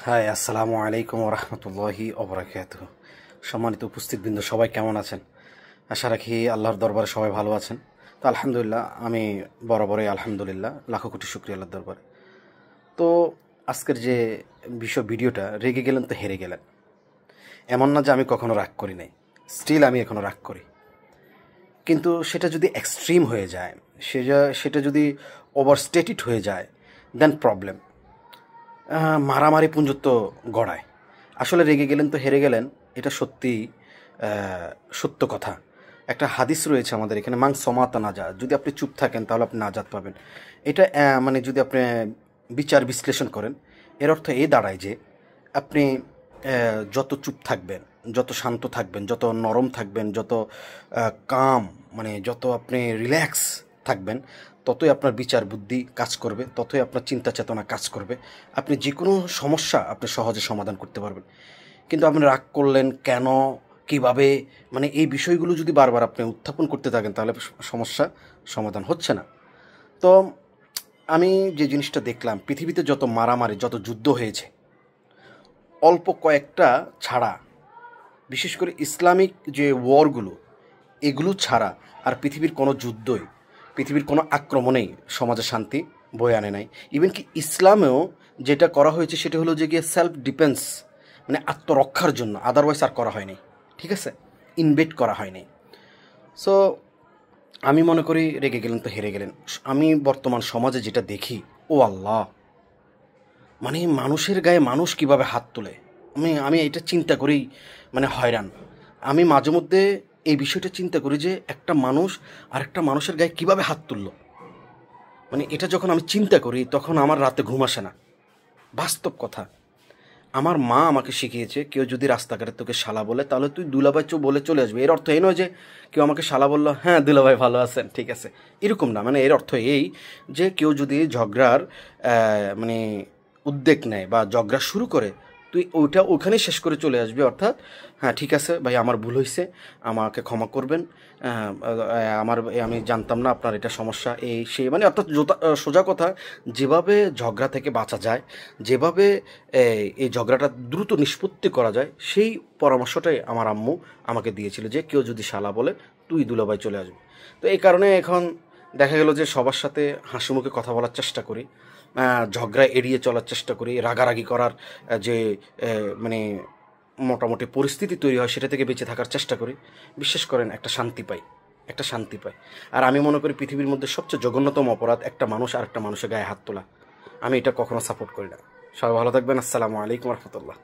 High, আসসালামু আলাইকুম রহমতুল্লাহি ওবরাকাতুহু। সম্মানিত উপস্থিতবৃন্দ, সবাই কেমন আছেন? আশা রাখি আল্লাহর দরবারে সবাই ভালো আছেন। তো আলহামদুলিল্লাহ, আমি বরাবরই আলহামদুলিল্লাহ, লাখো কোটি শুকরিয়া আল্লাহর দরবারে। তো আজকের যে ভিডিওটা, রেগে গেলেন তো হেরে গেলেন, এমন না যে আমি কখনো রাগ করি নাই, স্টিল আমি এখনও রাগ করি। কিন্তু সেটা যদি এক্সট্রিম হয়ে যায়, সেটা যদি ওভারস্টেটেড হয়ে যায়, দেন প্রবলেম। মারামারি পুঞ্জত্ব গড়ায়। আসলে রেগে গেলেন তো হেরে গেলেন, এটা সত্যি সত্য কথা। একটা হাদিস রয়েছে আমাদের এখানে, মাং সমাতা নাজা, যদি আপনি চুপ থাকেন তাহলে আপনি নাজাত পাবেন। এটা মানে যদি আপনি বিচার বিশ্লেষণ করেন, এর অর্থ এই দাঁড়ায় যে আপনি যত চুপ থাকবেন, যত শান্ত থাকবেন, যত নরম থাকবেন, যত কাম, মানে যত আপনি রিল্যাক্স থাকবেন, ততই আপনার বিচার বুদ্ধি কাজ করবে, ততই আপনার চিন্তা চেতনা কাজ করবে। আপনি যে কোনো সমস্যা আপনি সহজে সমাধান করতে পারবেন। কিন্তু আপনি রাগ করলেন কেন, কিভাবে, মানে এই বিষয়গুলো যদি বারবার আপনি উত্থাপন করতে থাকেন, তাহলে সমস্যা সমাধান হচ্ছে না। তো আমি যে জিনিসটা দেখলাম, পৃথিবীতে যত মারামারি, যত যুদ্ধ হয়েছে, অল্প কয়েকটা ছাড়া, বিশেষ করে ইসলামিক যে ওয়ারগুলো, এগুলো ছাড়া আর পৃথিবীর কোনো যুদ্ধই, পৃথিবীর কোনো আক্রমণেই সমাজে শান্তি বয়ে আনে নাই। ইভেন কি ইসলামেও যেটা করা হয়েছে সেটা হলো যে গিয়ে সেলফ ডিফেন্স, মানে আত্মরক্ষার জন্য, আদারওয়াইজ আর করা হয়নি। ঠিক আছে, ইনভেট করা হয়নি। সো আমি মনে করি রেগে গেলেন তো হেরে গেলেন। আমি বর্তমান সমাজে যেটা দেখি, ও আল্লাহ, মানে মানুষের গায়ে মানুষ কিভাবে হাত তোলে, আমি এটা চিন্তা করেই মানে হয়রান। আমি মাঝে মধ্যে এই বিষয়টা চিন্তা করি যে একটা মানুষ আরেকটা মানুষের গায়ে কিভাবে হাত তুললো। মানে এটা যখন আমি চিন্তা করি তখন আমার রাতে ঘুম আসে না। বাস্তব কথা, আমার মা আমাকে শিখিয়েছে, কেউ যদি রাস্তাঘাটে তোকে শালা বলে তাহলে তুই দুলাভাই বলে চলে আসবে। এর অর্থ এই নয় যে কেউ আমাকে শালা বললো, হ্যাঁ দুলাভাই ভালো আছেন, ঠিক আছে, এরকম না। মানে এর অর্থ এই যে কেউ যদি ঝগড়ার মানে উদ্যোগ নেয় বা ঝগড়া শুরু করে, তুই ওখানেই শেষ করে চলে আসবি। অর্থাৎ হ্যাঁ ঠিক আছে ভাই, আমার ভুল হয়েছে, আমাকে ক্ষমা করবেন, আমি জানতাম না আপনার এটা সমস্যা, এই সেই, মানে অর্থাৎ সোজা কথা, যেভাবে ঝগড়া থেকে বাঁচা যায়, যেভাবে এই ঝগড়াটা দ্রুত নিষ্পত্তি করা যায়, সেই পরামর্শটাই আমার আম্মু আমাকে দিয়েছিল, যে কেউ যদি শালা বলে তুই দুলাভাই চলে আসবি। তো এই কারণে এখন দেখা গেল যে সবার সাথে হাসি মুখে কথা বলার চেষ্টা করি, ঝগড়া এড়িয়ে চলার চেষ্টা করি, রাগারাগি করার যে মানে মোটামুটি পরিস্থিতি তৈরি হয় সেটা থেকে বেঁচে থাকার চেষ্টা করি। বিশ্বাস করেন, একটা শান্তি পাই, একটা শান্তি পাই। আর আমি মনে করি পৃথিবীর মধ্যে সবচেয়ে জঘন্যতম অপরাধ একটা মানুষ আর একটা মানুষের গায়ে হাত তোলা। আমি এটা কখনো সাপোর্ট করি না। সবাই ভালো থাকবেন। আসসালামু আলাইকুম রহমতুল্লাহ।